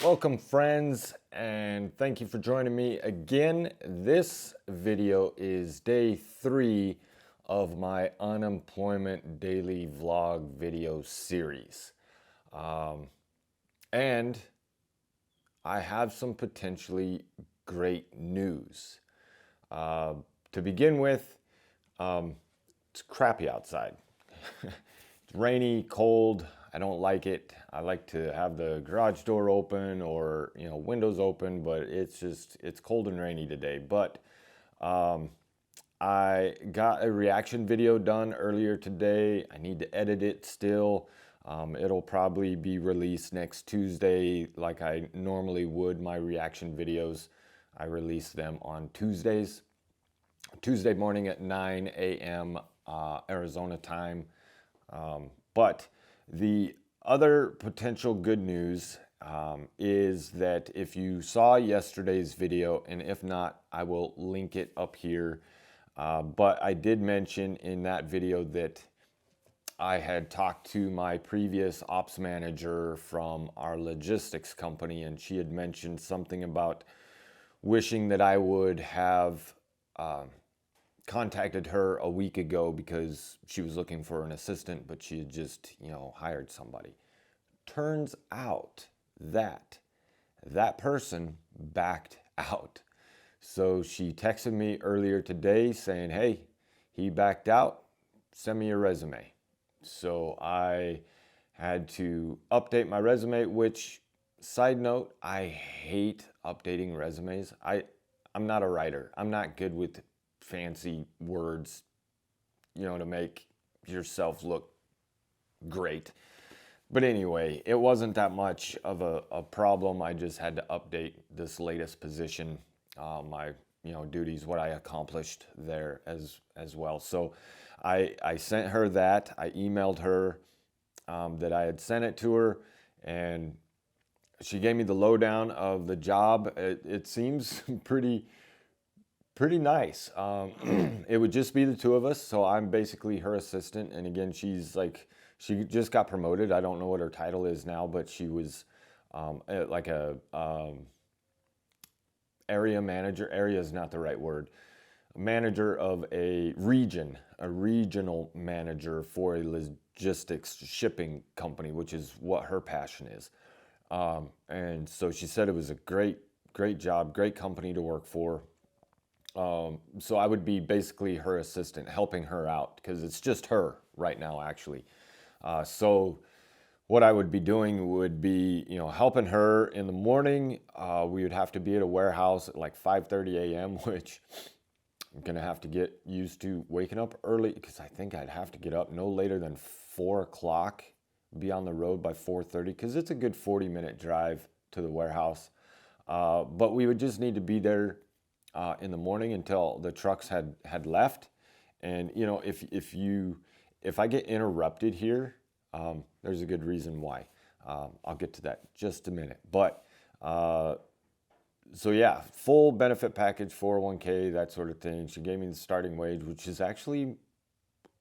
Welcome, friends, and thank you for joining me again. This video is day 3 of my unemployment daily vlog video series. And I have some potentially great news. To begin with, it's crappy outside. It's rainy, cold. I don't like it. I like to have the garage door open or, windows open, but it's cold and rainy today. But I got a reaction video done earlier today. I need to edit it still. It'll probably be released next Tuesday like I normally would. My reaction videos, I release them on Tuesdays. Tuesday morning at 9 a.m. Arizona time. But the other potential good news is that if you saw yesterday's video, and if not, I will link it up here. But I did mention in that video that I had talked to my previous ops manager from our logistics company, and she had mentioned something about wishing that I would have contacted her a week ago because she was looking for an assistant, but she had just, hired somebody. Turns out that person backed out. So she texted me earlier today saying, hey, he backed out, send me your resume. So I had to update my resume, which, side note, I hate updating resumes. I'm not a writer. I'm not good with fancy words, to make yourself look great. But anyway, it wasn't that much of a problem. I just had to update this latest position, my duties, what I accomplished there as well. So I sent her that. I emailed her that I had sent it to her, and she gave me the lowdown of the job. It seems pretty nice. It would just be the two of us, so I'm basically her assistant. And again, she just got promoted. I don't know what her title is now, but she was like a area manager. Area is not the right word. Manager of a regional manager for a logistics shipping company, which is what her passion is. And so she said it was a great job, great company to work for. So I would be basically her assistant, helping her out, because it's just her right now, actually. So what I would be doing would be, helping her in the morning. We would have to be at a warehouse at like 5:30 a.m., which I'm going to have to get used to waking up early, because I think I'd have to get up no later than 4 o'clock, be on the road by 4:30, because it's a good 40-minute drive to the warehouse. But we would just need to be there in the morning until the trucks had left. And if I get interrupted here, there's a good reason why. I'll get to that just a minute. But so yeah, full benefit package, 401k, that sort of thing. She gave me the starting wage, which is actually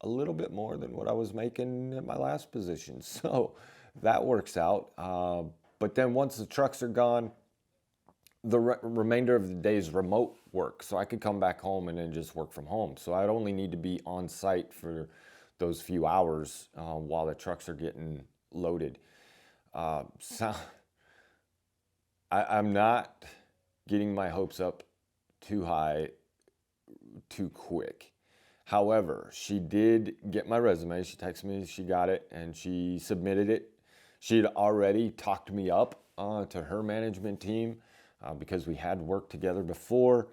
a little bit more than what I was making at my last position. So that works out. But then once the trucks are gone, the remainder of the day is remote work. So I could come back home and then just work from home. So I'd only need to be on site for those few hours while the trucks are getting loaded. So I'm not getting my hopes up too high too quick. However, she did get my resume. She texted me, she got it, and she submitted it. She had already talked me up to her management team because we had worked together before.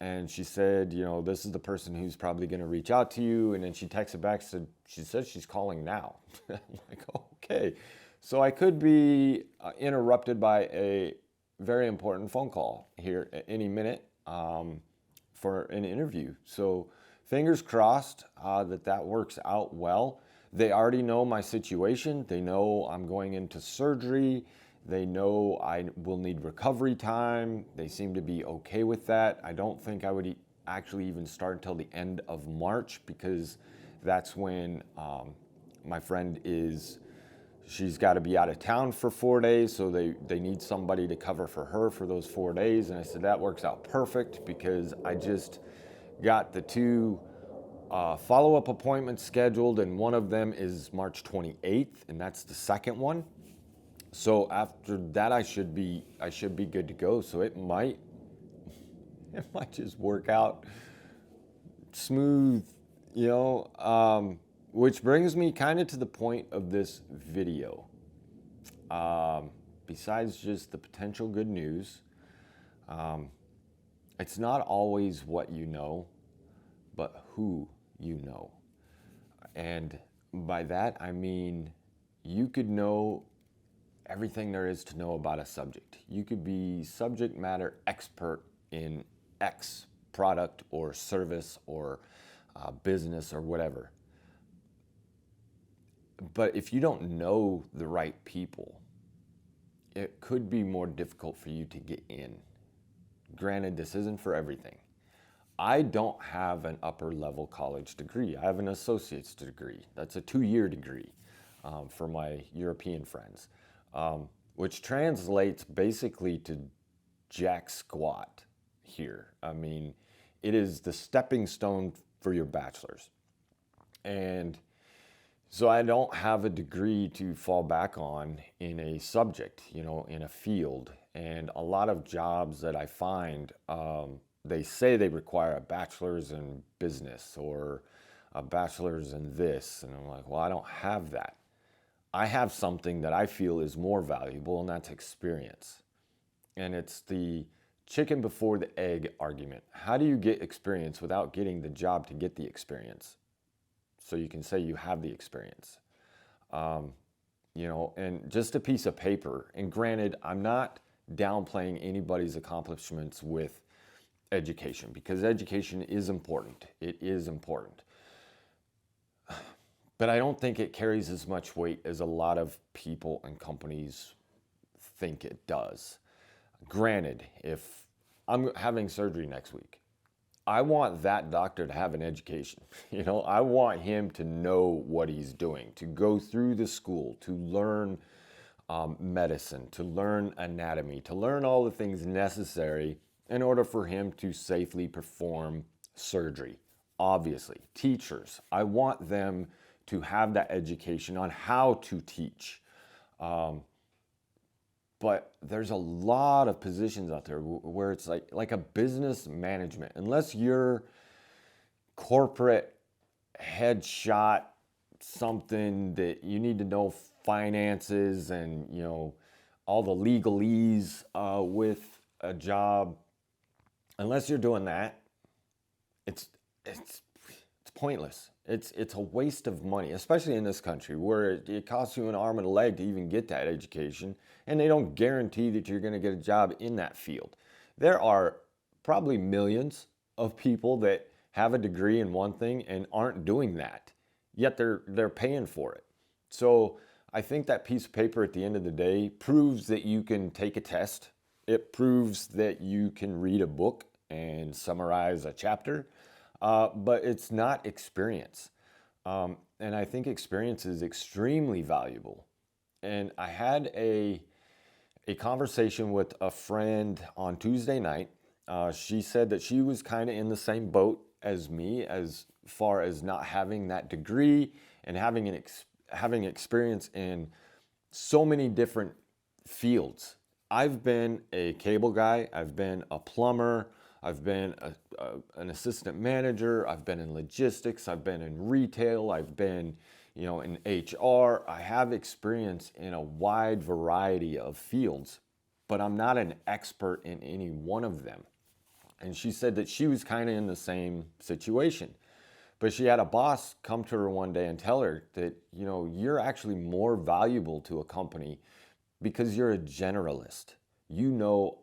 And she said, this is the person who's probably going to reach out to you. And then she texted back, she says she's calling now. I'm like, okay. So I could be interrupted by a very important phone call here at any minute for an interview. So fingers crossed that works out well. They already know my situation. They know I'm going into surgery. They know I will need recovery time. They seem to be okay with that. I don't think I would actually even start until the end of March, because that's when my friend is she's got to be out of town for 4 days, so they need somebody to cover for her for those 4 days. And I said, that works out perfect because I just got the two follow-up appointments scheduled, and one of them is March 28th, and that's the second one. So after that, I should be good to go. So it might just work out smooth, which brings me kind of to the point of this video. Besides just the potential good news, it's not always what you know, but who you know. And by that, I mean, you could know everything there is to know about a subject. You could be subject matter expert in X product or service or business or whatever. But if you don't know the right people, it could be more difficult for you to get in. Granted, this isn't for everything. I don't have an upper level college degree. I have an associate's degree. That's a 2-year degree for my European friends, which translates basically to jack squat here. I mean, it is the stepping stone for your bachelor's. And so I don't have a degree to fall back on in a subject, in a field. And a lot of jobs that I find, they say they require a bachelor's in business or a bachelor's in this. And I'm like, well, I don't have that. I have something that I feel is more valuable, and that's experience. And it's the chicken before the egg argument. How do you get experience without getting the job to get the experience? So you can say you have the experience. And just a piece of paper. And granted, I'm not downplaying anybody's accomplishments with education, because education is important. It is important. But I don't think it carries as much weight as a lot of people and companies think it does. Granted, if I'm having surgery next week, I want that doctor to have an education. I want him to know what he's doing, to go through the school, to learn medicine, to learn anatomy, to learn all the things necessary in order for him to safely perform surgery. Obviously, teachers, I want them to have that education on how to teach. But there's a lot of positions out there where it's like a business management. Unless you're corporate headshot, something that you need to know finances and all the legalese with a job. Unless you're doing that, it's pointless. It's a waste of money, especially in this country where it costs you an arm and a leg to even get that education, and they don't guarantee that you're going to get a job in that field. There are probably millions of people that have a degree in one thing and aren't doing that, yet they're paying for it. So I think that piece of paper at the end of the day proves that you can take a test. It proves that you can read a book and summarize a chapter. But it's not experience. And I think experience is extremely valuable. And I had a conversation with a friend on Tuesday night. She said that she was kind of in the same boat as me as far as not having that degree and having experience in so many different fields. I've been a cable guy. I've been a plumber. I've been an assistant manager. I've been in logistics. I've been in retail. I've been, in HR. I have experience in a wide variety of fields, but I'm not an expert in any one of them. And she said that she was kind of in the same situation, but she had a boss come to her one day and tell her that, you're actually more valuable to a company because you're a generalist. You know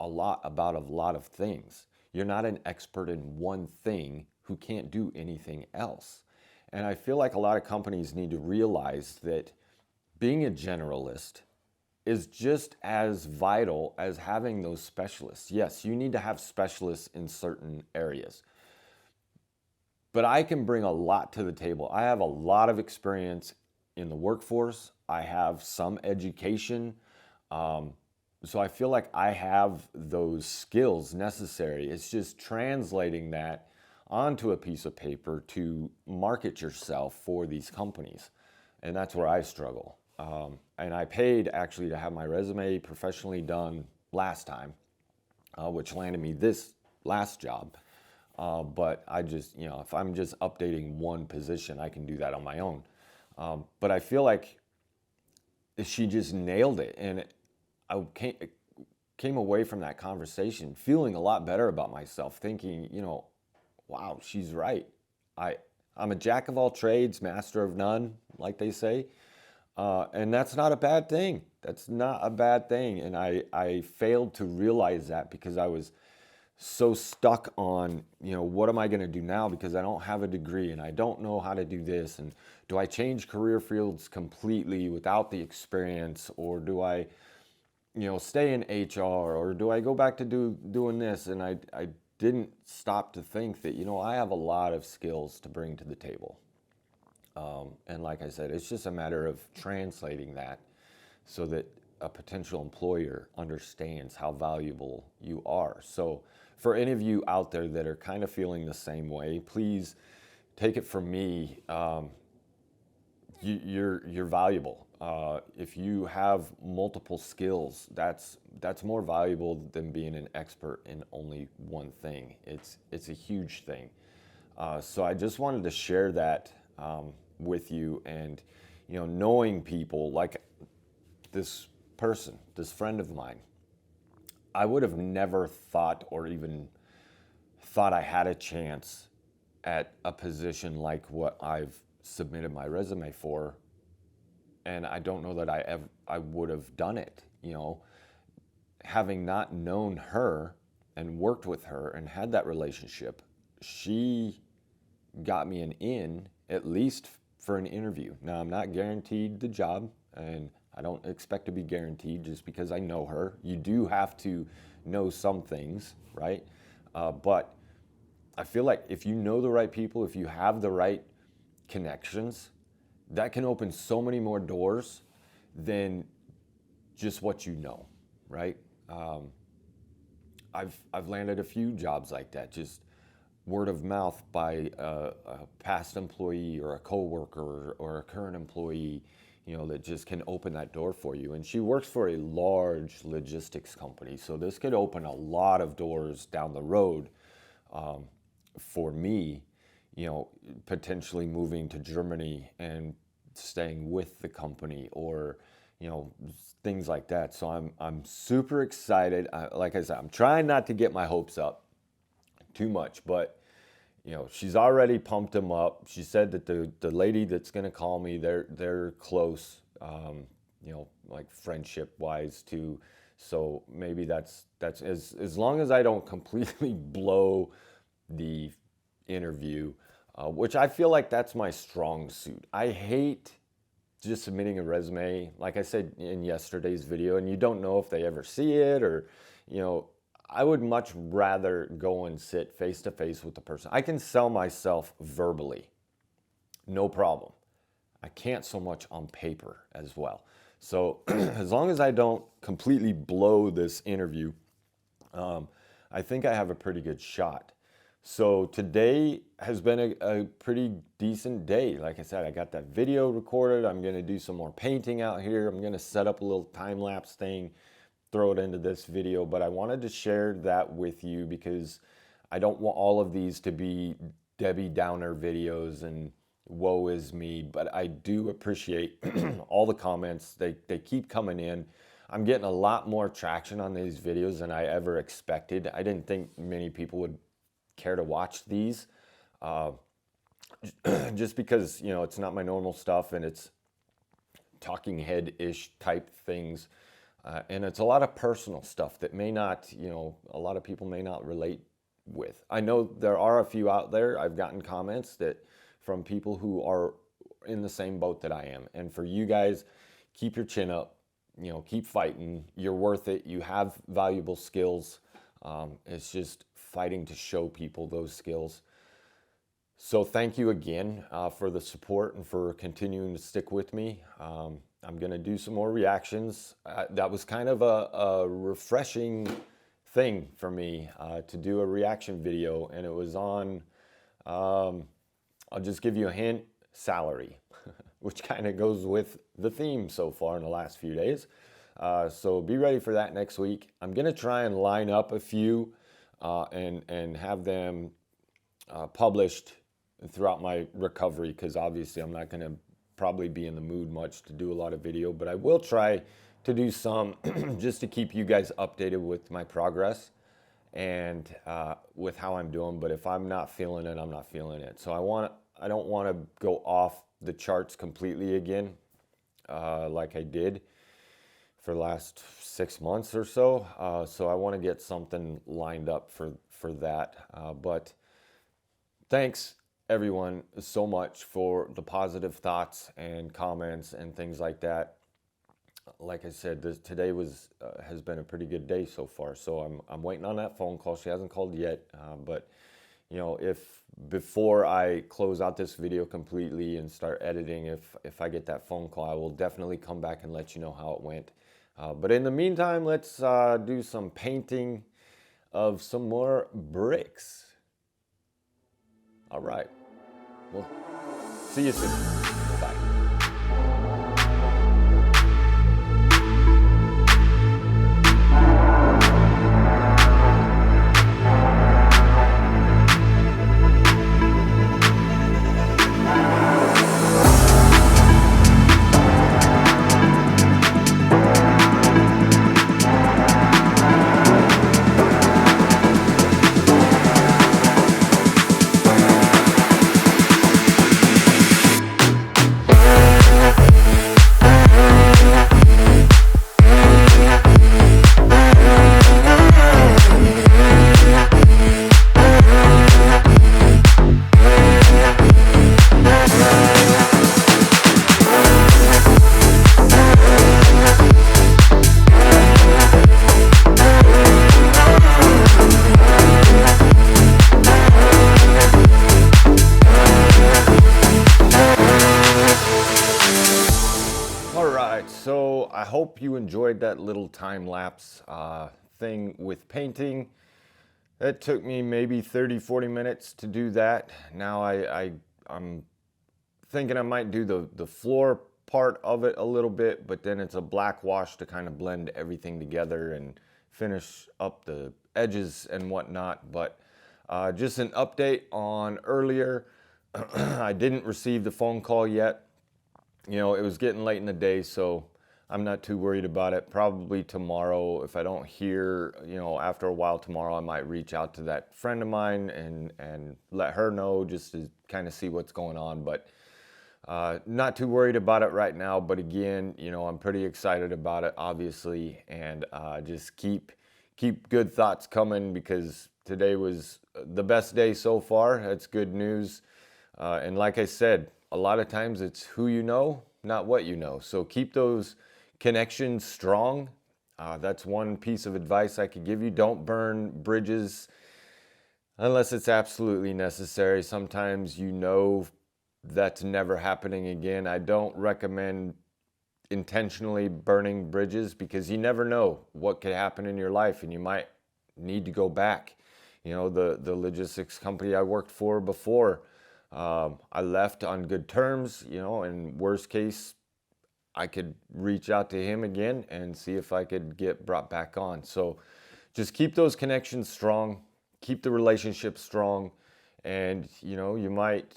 a lot about a lot of things. You're not an expert in one thing who can't do anything else. And I feel like a lot of companies need to realize that being a generalist is just as vital as having those specialists. Yes, you need to have specialists in certain areas. But I can bring a lot to the table. I have a lot of experience in the workforce. I have some education. So I feel like I have those skills necessary. It's just translating that onto a piece of paper to market yourself for these companies. And that's where I struggle. And I paid actually to have my resume professionally done last time, which landed me this last job. But I just, if I'm just updating one position, I can do that on my own. But I feel like she just nailed it. And I came away from that conversation feeling a lot better about myself, thinking, wow, she's right. I, I'm a jack of all trades, master of none, like they say. And that's not a bad thing. That's not a bad thing. And I failed to realize that because I was so stuck on, what am I going to do now because I don't have a degree and I don't know how to do this. And do I change career fields completely without the experience, or do I, stay in HR, or do I go back to doing this? And I didn't stop to think that, I have a lot of skills to bring to the table. And like I said, it's just a matter of translating that so that a potential employer understands how valuable you are. So for any of you out there that are kind of feeling the same way, please take it from me. You're valuable. If you have multiple skills, that's more valuable than being an expert in only one thing. It's a huge thing. So I just wanted to share that with you, and knowing people like this person, this friend of mine, I would have never thought or even thought I had a chance at a position like what I've submitted my resume for, and I don't know that I would have done it. Having not known her and worked with her and had that relationship, she got me an in, at least for an interview. Now, I'm not guaranteed the job, and I don't expect to be guaranteed just because I know her. You do have to know some things, right? But I feel like if you know the right people, if you have the right connections, that can open so many more doors than just what you know, right? I've landed a few jobs like that, just word of mouth by a past employee or a coworker or a current employee, that just can open that door for you. And she works for a large logistics company, so this could open a lot of doors down the road for me, potentially moving to Germany and staying with the company, or things like that. So I'm super excited. Like I said, I'm trying not to get my hopes up too much, but she's already pumped him up. She said that the lady that's going to call me, they're close, like friendship wise too. So maybe that's as long as I don't completely blow the interview, which I feel like that's my strong suit. I hate just submitting a resume, like I said in yesterday's video, and you don't know if they ever see it, or I would much rather go and sit face to face with the person. I can sell myself verbally, no problem. I can't so much on paper as well. So as long as I don't completely blow this interview, I think I have a pretty good shot. So today has been a pretty decent day. Like I said, I got that video recorded. I'm going to do some more painting out here. I'm going to set up a little time-lapse thing, throw it into this video, but I wanted to share that with you because I don't want all of these to be Debbie Downer videos and woe is me, but I do appreciate all the comments. They keep coming in. I'm getting a lot more traction on these videos than I ever expected. I didn't think many people would care to watch these, just because, it's not my normal stuff, and it's talking head-ish type things. And it's a lot of personal stuff that may not, a lot of people may not relate with. I know there are a few out there. I've gotten comments from people who are in the same boat that I am. And for you guys, keep your chin up, keep fighting. You're worth it. You have valuable skills. It's just fighting to show people those skills. So thank you again for the support and for continuing to stick with me. I'm going to do some more reactions. That was kind of a refreshing thing for me to do a reaction video, and it was on, I'll just give you a hint, salary, which kind of goes with the theme so far in the last few days. So be ready for that next week. I'm going to try and line up a few and have them published throughout my recovery, because obviously I'm not going to probably be in the mood much to do a lot of video, but I will try to do some just to keep you guys updated with my progress and with how I'm doing. But if I'm not feeling it, I'm not feeling it. So I don't want to go off the charts completely again, like I did for the last 6 months or so. So I want to get something lined up for that. But thanks everyone so much for the positive thoughts and comments and things like that. Like I said, today has been a pretty good day so far. So I'm waiting on that phone call. She hasn't called yet, but you know, if before I close out this video completely and start editing, if I get that phone call, I will definitely come back and let you know how it went. But in the meantime, let's do some painting of some more bricks. All right. Well, see you soon. Bye. So I hope you enjoyed that little time-lapse thing with painting. It took me maybe 30-40 minutes to do that. Now I'm thinking I might do the floor part of it a little bit, but then it's a black wash to kind of blend everything together and finish up the edges and whatnot. But just an update on earlier. I didn't receive the phone call yet. You know, it was getting late in the day, so I'm not too worried about it. Probably tomorrow, if I don't hear, you know, after a while tomorrow, I might reach out to that friend of mine and let her know, just to kind of see what's going on. But not too worried about it right now. But again, you know, I'm pretty excited about it, obviously, and just keep good thoughts coming, because today was the best day so far. That's good news. And like I said, a lot of times it's who you know, not what you know. So keep those connections strong. That's one piece of advice I could give you. Don't burn bridges unless it's absolutely necessary. Sometimes you know that's never happening again. I don't recommend intentionally burning bridges, because you never know what could happen in your life and you might need to go back. You know, the logistics company I worked for before, I left on good terms, you know, and worst case, I could reach out to him again and see if I could get brought back on. So just keep those connections strong, keep the relationship strong, and, you know, you might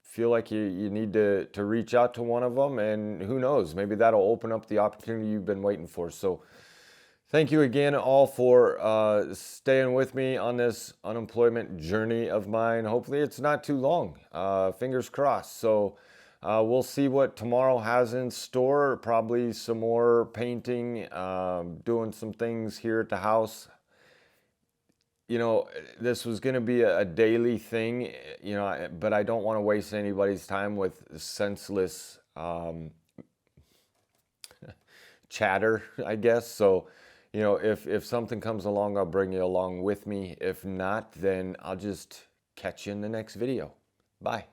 feel like you need to reach out to one of them, and who knows, maybe that'll open up the opportunity you've been waiting for. So thank you again all for staying with me on this unemployment journey of mine. Hopefully it's not too long. Fingers crossed. So we'll see what tomorrow has in store. Probably some more painting, doing some things here at the house. You know, this was going to be a daily thing, you know, but I don't want to waste anybody's time with senseless chatter, I guess. So, you know, if something comes along, I'll bring you along with me. If not, then I'll just catch you in the next video. Bye.